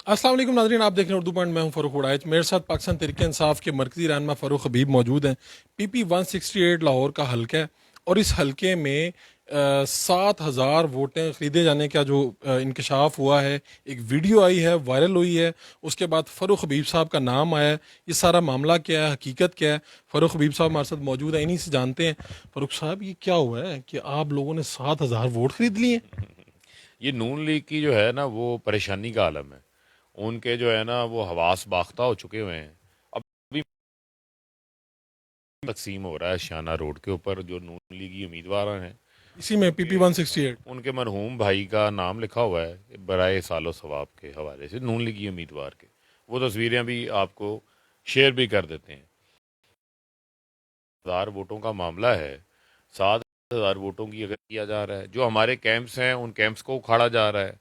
अस्सलाम वालेकुम नाज़रीन, आप देख रहे हैं उर्दू पॉइंट। मैं हूं फ़ारूक उड़ाइच। मेरे साथ पाकिस्तान तहरीक इंसाफ के मरकज़ी रहनुमा फ़ारूक हबीब मौजूद हैं। PP 168 लाहौर का हल्का है और इस हल्के में 7,000 वोटें ख़रीदे जाने का जो इंकशाफ हुआ है, एक वीडियो आई है, वायरल हुई है। उसके बाद फ़ारूक हबीब साहब का नाम आया है। ये सारा मामला क्या है, हकीकत क्या है, फ़ारूक हबीब साहब हमारे साथ मौजूद है, इन्हीं से जानते हैं। फ़ारूक साहब, ये क्या हुआ है कि आप लोगों ने 7,000 वोट ख़रीद लिए? ये नून लीग की जो है ना वो परेशानी का आलम है। उनके जो है ना वो हवास बाख्ता हो चुके हुए हैं। अभी तकसीम हो रहा है शाना रोड के ऊपर जो नून लीगी उम्मीदवार हैं इसी में PP 168। उनके मरहूम भाई का नाम लिखा हुआ है बराए सालो सवाब के हवाले से नून लीगी उम्मीदवार के। वो तस्वीरें भी आपको शेयर भी कर देते हैं। 1,000 वोटों का मामला है। 7,000 वोटों की अगर किया जा रहा है, जो हमारे कैंप्स हैं उन कैंप्स को उखाड़ा जा रहा है,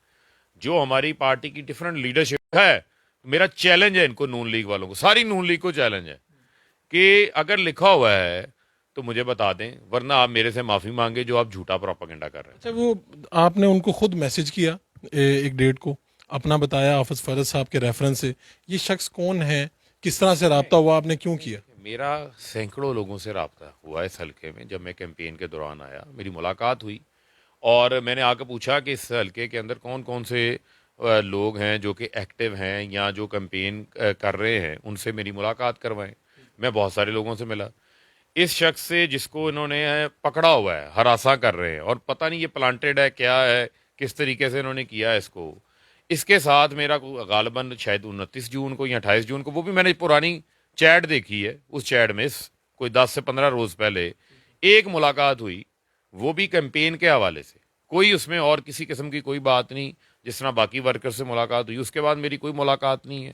जो हमारी पार्टी की डिफरेंट लीडरशिप है। मेरा चैलेंज है इनको, नून लीग वालों को, सारी नून लीग को चैलेंज है कि अगर लिखा हुआ है तो मुझे बता दें, वरना आप मेरे से माफी मांगे जो आप झूठा प्रोपागेंडा कर रहे हैं। अच्छा, वो आपने उनको खुद मैसेज किया एक डेट को, अपना बताया हाफिज फरज साहब के रेफरेंस से? ये शख्स कौन है, किस तरह से रब्ता हुआ, आपने क्यों किया? मेरा सैकड़ों लोगों से रब्ता हुआ इस हल्के में। जब मैं कैंपेन के दौरान आया मेरी मुलाकात हुई और मैंने आकर पूछा कि इस हल्के के अंदर कौन कौन से लोग हैं जो कि एक्टिव हैं या जो कैंपेन कर रहे हैं, उनसे मेरी मुलाकात करवाएं। मैं बहुत सारे लोगों से मिला। इस शख्स से जिसको इन्होंने पकड़ा हुआ है, हरासा कर रहे हैं और पता नहीं ये प्लांटेड है क्या है, किस तरीके से इन्होंने किया है इसको। इसके साथ मेरा गालबन शायद 29 जून को या 28 जून को, वो भी मैंने पुरानी चैट देखी है, उस चैट में कोई 10 से 15 रोज पहले एक मुलाकात हुई, वो भी कैंपेन के हवाले से। कोई उसमें और किसी किस्म की कोई बात नहीं, जिस तरह बाकी वर्कर से मुलाकात हुई। उसके बाद मेरी कोई मुलाकात नहीं है।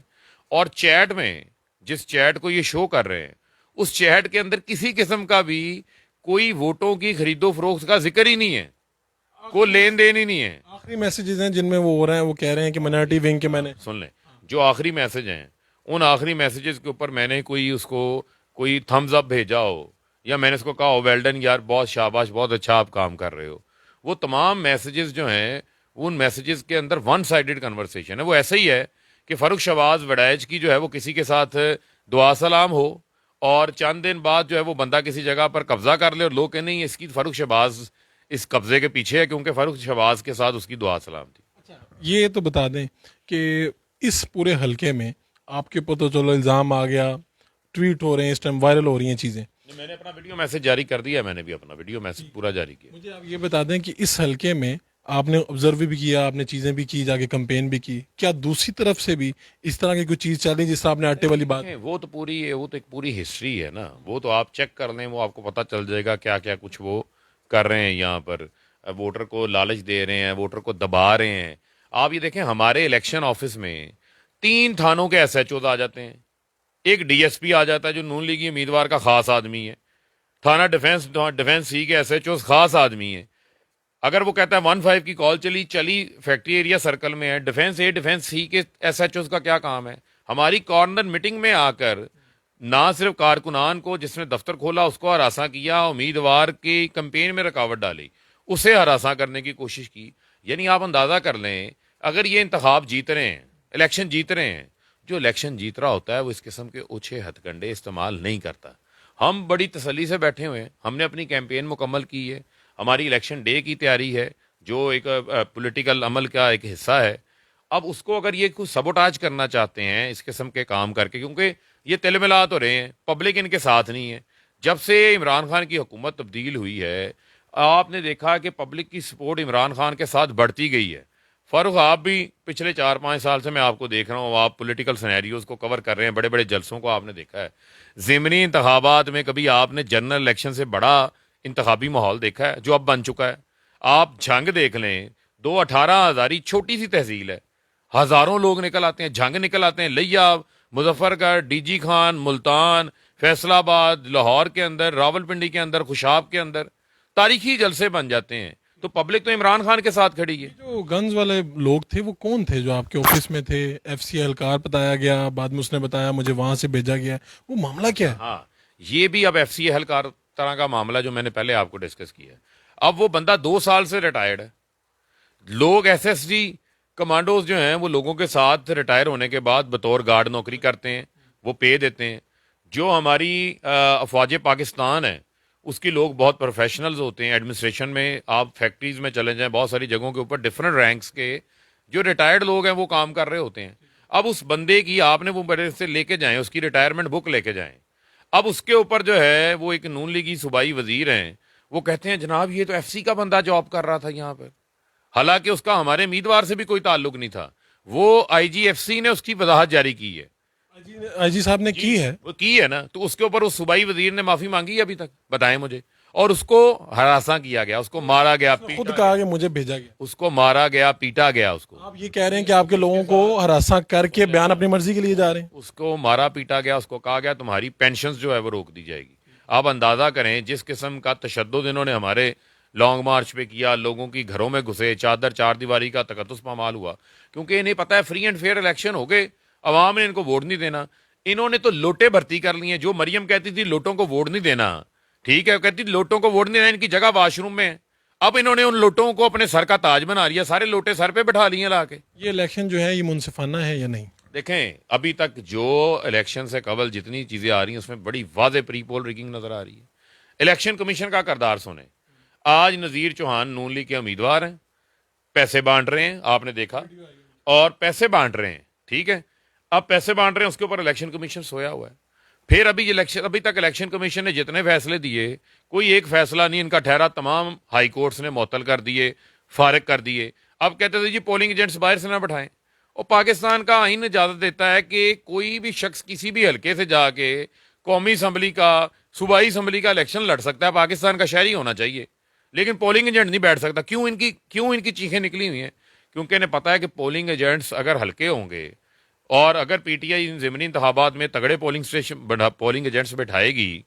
और चैट में जिस चैट को ये शो कर रहे हैं, उस चैट के अंदर किसी किस्म का भी कोई वोटों की खरीदो फरोख्त का जिक्र ही नहीं है, कोई लेन देन ही नहीं है। आखिरी मैसेजेस हैं जिनमें वो हो रहे हैं, वो कह रहे हैं कि माइनॉरिटी विंग के मैंने। सुन लें, जो आखिरी मैसेज हैं, उन आखिरी मैसेजेस के ऊपर मैंने कोई उसको कोई थम्स अप भेजा हो या मैंने उसको कहा हो वेल डन यार, बहुत शाबाश, बहुत अच्छा आप काम कर रहे हो, वो तमाम मैसेजेस जो हैं, उन मैसेजेस के अंदर वन साइडेड कन्वर्सेशन है। वो ऐसे ही है कि फ़ारूक शहबाज वड़ैच की जो है वो किसी के साथ दुआ सलाम हो और चंद दिन बाद जो है वो बंदा किसी जगह पर कब्जा कर ले और लोग कहें नहीं इसकी फ़ारूक शहबाज इस कब्जे के पीछे है क्योंकि फ़ारूक शहबाज के साथ उसकी दुआ सलाम थी। ये तो बता दें कि इस पूरे हलके में आपके ऊपर तो चलो इल्ज़ाम आ गया, ट्वीट हो रहे हैं, इस टाइम वायरल हो रही हैं चीज़ें। मैंने अपना वीडियो मैसेज जारी कर दिया, मैंने भी अपना वीडियो मैसेज पूरा जारी किया। मुझे आप ये बता दें कि इस हलके में आपने ऑब्जर्व भी किया, आपने चीज़ें भी की, जाके कंपेन भी की, क्या दूसरी तरफ से भी इस तरह की कुछ चीज़ चल रही जिससे आपने आटे वाली बात? देखें, वो तो एक पूरी हिस्ट्री है ना, वो तो आप चेक कर लें, वो आपको पता चल जाएगा क्या क्या कुछ वो कर रहे हैं यहाँ पर। वोटर को लालच दे रहे हैं, वोटर को दबा रहे हैं। आप ये देखें, हमारे इलेक्शन ऑफिस में 3 थानों के SHOs आ जाते हैं, एक DSP आ जाता है जो नून लीगी उम्मीदवार का खास आदमी है, थाना डिफेंस सी के SHOs खास आदमी है। अगर वो कहता है 15 की कॉल चली चली फैक्ट्री एरिया सर्कल में है, डिफेंस सी के SHOs का क्या काम है? हमारी कॉर्नर मीटिंग में आकर ना सिर्फ कारकुनान को जिसने दफ्तर खोला उसको हरासा किया, उम्मीदवार की कंपेन में रुकावट डाली, उसे हरासा करने की कोशिश की। यानी आप अंदाजा कर लें, अगर ये इंतखाब जीत रहे हैं, इलेक्शन जीत रहे हैं, जो इलेक्शन जीत रहा होता है वो इस किस्म के ओछे हथकंडे इस्तेमाल नहीं करता। हम बड़ी तसल्ली से बैठे हुए हैं, हमने अपनी कैंपेन मुकम्मल की है, हमारी इलेक्शन डे की तैयारी है जो एक पॉलिटिकल अमल का एक हिस्सा है। अब उसको अगर ये कुछ सबोटाज करना चाहते हैं इस किस्म के काम करके, क्योंकि ये तिलमिला तो रहे हैं, पब्लिक इनके साथ नहीं है। जब से इमरान खान की हुकूमत तब्दील हुई है, आपने देखा कि पब्लिक की सपोर्ट इमरान खान के साथ बढ़ती गई है। फ़ारूक, आप भी पिछले 4-5 साल से मैं आपको देख रहा हूँ, आप पॉलिटिकल सिनेरियोज को कवर कर रहे हैं, बड़े बड़े जलसों को आपने देखा है। ज़िमनी इंतखाबात में कभी आपने जनरल इलेक्शन से बड़ा इंतखाबी माहौल देखा है जो अब बन चुका है? आप झंग देख लें, 218 हज़ारी छोटी सी तहसील है, हज़ारों लोग निकल आते हैं, झंग निकल आते हैं, लिया, मुजफ्फरगढ़, DG खान, मुल्तान, फैसलाबाद, लाहौर के अंदर, रावलपिंडी के अंदर, खुशाब के अंदर तारीखी जलसे बन जाते हैं। तो पब्लिक तो इमरान खान के साथ खड़ी है। जो गन्स वाले लोग थे वो कौन थे जो आपके ऑफिस में थे? FC एहलकार बताया गया, बाद में उसने बताया मुझे वहां से भेजा गया, वो मामला क्या है? हाँ, ये भी अब FC एहलकार तरह का मामला जो मैंने पहले आपको डिस्कस किया है। अब वो बंदा 2 साल से रिटायर्ड है। लोग SSD कमांडोज जो हैं वो लोगों के साथ रिटायर होने के बाद बतौर गार्ड नौकरी करते हैं, वो पे देते हैं। जो हमारी अफवाज पाकिस्तान है उसकी लोग बहुत प्रोफेशनल्स होते हैं एडमिनिस्ट्रेशन में। आप फैक्ट्रीज में चले जाएं, बहुत सारी जगहों के ऊपर डिफरेंट रैंक्स के जो रिटायर्ड लोग हैं वो काम कर रहे होते हैं। अब उस बंदे की आपने वो बड़े से लेके जाएं, उसकी रिटायरमेंट बुक लेके जाएं। अब उसके ऊपर जो है वो एक नून लीगी सूबाई वजीर हैं, वो कहते हैं जनाब ये तो एफसी का बंदा जॉब कर रहा था यहाँ पर, हालांकि उसका हमारे उम्मीदवार से भी कोई ताल्लुक नहीं था। वो आईजीएफसी ने उसकी वजाहत जारी की है। आईजी साहब ने की है। वो की है ना, तो उसके ऊपर उस सूबाई वजीर ने माफी मांगी है अभी तक, बताएं मुझे। और उसको हरासा किया गया, उसको मारा गया, खुद पीटा कहा गया, कि मुझे भेजा गया। उसको मारा गया, पीटा गया उसको। आप ये कह रहे हैं कि आपके लोगों को हरासा करके बयान अपनी मर्जी के लिए जा रहे हैं। उसको मारा पीटा गया, उसको कहा गया तुम्हारी पेंशन जो है वो रोक दी जाएगी। आप अंदाजा करें जिस किस्म का तशद्दुद इन्होंने हमारे लॉन्ग मार्च पे किया, लोगों की घरों में घुसे, चादर चार दीवारी का तकद्दुस पामाल हुआ, क्योंकि इन्हें पता है फ्री एंड फेयर इलेक्शन हो गए, अवाम ने इनको वोट नहीं देना। इन्होंने तो लोटे भर्ती कर लिए। जो मरियम कहती थी लोटों को वोट नहीं देना, ठीक है, कहती थी लोटों को वोट नहीं देना, इनकी जगह वाशरूम में है। अब इन्होंने उन लोटों को अपने सर का ताज बना लिया, सारे लोटे सर पे बैठा लिए ला के। ये इलेक्शन जो है ये मुनसिफाना है या नहीं? देखें, अभी तक जो इलेक्शन से कबल जितनी चीजें आ रही हैं उसमें बड़ी वाज़े प्री पोल रिगिंग नजर आ रही है। इलेक्शन कमीशन का किरदार सुने। आज नजीर चौहान नून लीग के उम्मीदवार हैं, पैसे बांट रहे हैं, आपने देखा, और पैसे बांट रहे हैं, ठीक है। अब पैसे बांट रहे हैं, उसके ऊपर इलेक्शन कमीशन सोया हुआ है। फिर अभी तक इलेक्शन कमीशन ने जितने फैसले दिए, कोई एक फैसला नहीं इनका ठहरा, तमाम हाई कोर्ट्स ने मुअत्तल कर दिए, फारिग कर दिए। अब कहते थे जी पोलिंग एजेंट्स बाहर से ना बैठाएं। और पाकिस्तान का आइन इजाजत देता है कि कोई भी शख्स किसी भी हल्के से जाके कौमी असम्बली का, सूबाई असम्बली का इलेक्शन लड़ सकता है, पाकिस्तान का शहरी होना चाहिए, लेकिन पोलिंग एजेंट नहीं बैठ सकता। क्यों इनकी चीखें निकली हुई हैं? क्योंकि इन्हें पता है कि पोलिंग एजेंट्स अगर हल्के होंगे और अगर पीटीआई इन ज़मीनी इंतखाबात में तगड़े पोलिंग एजेंट्स बैठाएगी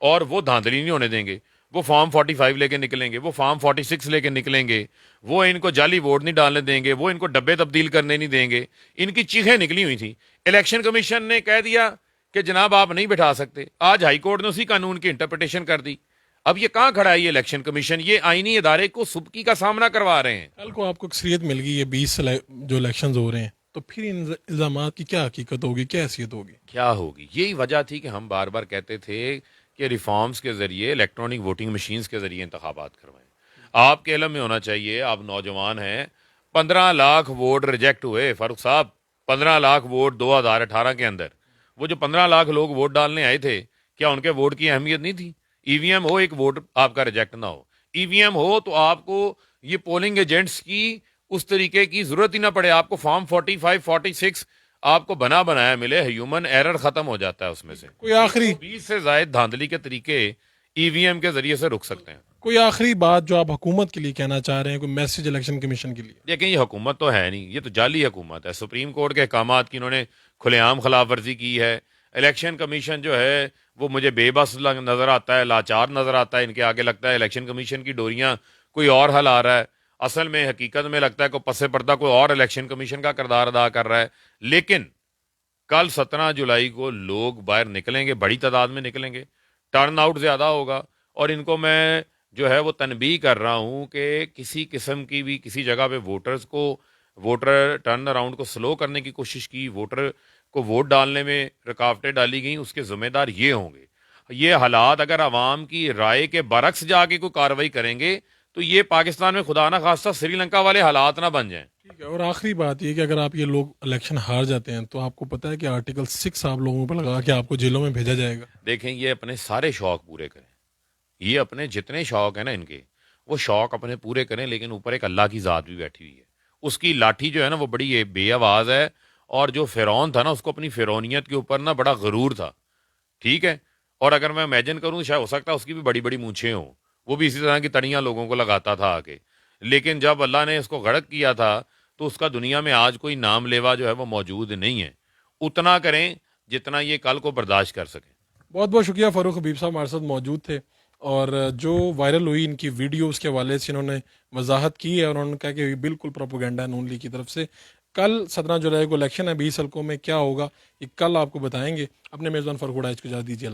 और वो धांधली नहीं होने देंगे, वो फॉर्म 45 लेके निकलेंगे, वो फॉर्म 46 लेके निकलेंगे, वो इनको जाली वोट नहीं डालने देंगे, वो इनको डब्बे तब्दील करने नहीं देंगे। इनकी चीखें निकली हुई थी। इलेक्शन कमीशन ने कह दिया कि जनाब आप नहीं बैठा सकते। आज हाईकोर्ट ने उसी कानून की इंटरप्रिटेशन कर दी। अब ये कहां खड़ा है ये इलेक्शन कमीशन? ये आईनी इदारे को सुबकी का सामना करवा रहे हैं। कल को आपको अक्सरियत मिल गई है 20 जो इलेक्शन हो रहे हैं, तो फिर इन इल्जामात की क्या हकीकत होगी, क्या हैसियत होगी? क्या होगी? यही वजह थी कि हम बार बार कहते थे कि रिफॉर्म्स के जरिए, इलेक्ट्रॉनिक वोटिंग मशीन्स के जरिए इंतखाबात करवाएं। आपके इल्म में होना चाहिए, आप नौजवान हैं, 15 लाख वोट रिजेक्ट हुए फारूक साहब, 15 लाख वोट 2018 के अंदर। वो जो 15 लाख लोग वोट डालने आए थे, क्या उनके वोट की अहमियत नहीं थी? ईवीएम हो, एक वोट आपका रिजेक्ट ना हो। ईवीएम हो तो आपको ये पोलिंग एजेंट्स की उस तरीके की जरूरत ही ना पड़े। आपको फॉर्म 45, 46 आपको बना बनाया मिले, ह्यूमन एरर खत्म हो जाता है उसमें से। कोई आखिरी 20 से जायद धांधली के तरीके ईवीएम के जरिए से रुक सकते हैं। कोई आखिरी बात जो आप हुकूमत के लिए कहना चाह रहे हैं, कोई मैसेज इलेक्शन कमीशन के लिए? देखें, ये हुकूमत तो है नहीं, ये तो जाली हुकूमत है। सुप्रीम कोर्ट के अहकामात की इन्होंने खुलेआम खिलाफ वर्जी की है। इलेक्शन कमीशन जो है वो मुझे बेबस नजर आता है, लाचार नजर आता है। इनके आगे लगता है इलेक्शन कमीशन की डोरियां कोई और हला रहा है। असल में हकीकत में लगता है कोई पसे पर्दा कोई और इलेक्शन कमीशन का किरदार अदा कर रहा है। लेकिन कल 17 जुलाई को लोग बाहर निकलेंगे, बड़ी तादाद में निकलेंगे, टर्न आउट ज्यादा होगा। और इनको मैं जो है वो तनबीह कर रहा हूं कि किसी किस्म की भी किसी जगह पे वोटर टर्न अराउंड को स्लो करने की कोशिश की, वोटर को वोट डालने में रुकावटें डाली गई, उसके जिम्मेदार ये होंगे। ये हालात अगर अवाम की राय के बरक्स जाके कोई कार्रवाई करेंगे तो ये पाकिस्तान में खुदा ना खास्ता श्रीलंका वाले हालात ना बन जाएं। ठीक है। और आखिरी बात ये कि अगर आप ये लोग इलेक्शन हार जाते हैं तो आपको पता है कि आर्टिकल 6 आप लोगों पर लगा के आपको जेलों में भेजा जाएगा। देखें, ये अपने सारे शौक पूरे करें, ये अपने जितने शौक हैं ना इनके, वो शौक अपने पूरे करें, लेकिन ऊपर एक अल्लाह की ज़ात भी बैठी हुई है। उसकी लाठी जो है ना वो बड़ी बेआवाज़ है। और जो फिरौन था ना, उसको अपनी फिरौनियत के ऊपर ना बड़ा गरूर था, ठीक है। और अगर मैं इमेजिन करूं, शायद हो सकता है उसकी भी बड़ी बड़ी मूंछें हों, वो भी इसी तरह की तड़ियां लोगों को लगाता था आके। लेकिन जब अल्लाह ने इसको गड़क किया था तो उसका दुनिया में आज कोई नाम लेवा जो है वो मौजूद नहीं है। उतना करें जितना ये कल को बर्दाश्त कर सकें। बहुत बहुत शुक्रिया फ़ारूक हबीब साहब हमारे साथ मौजूद थे। और जो वायरल हुई इनकी वीडियो, उसके हवाले से इन्होंने वजाहत की है और उन्होंने कहा कि बिल्कुल प्रोपोगंडा है नून लीग की तरफ से। कल 17 जुलाई को इलेक्शन है, 20 हल्कों में क्या होगा ये कल आपको बताएंगे। अपने मेज़बान फ़ारूक उड़ाइच को इजाज़त दीजिए।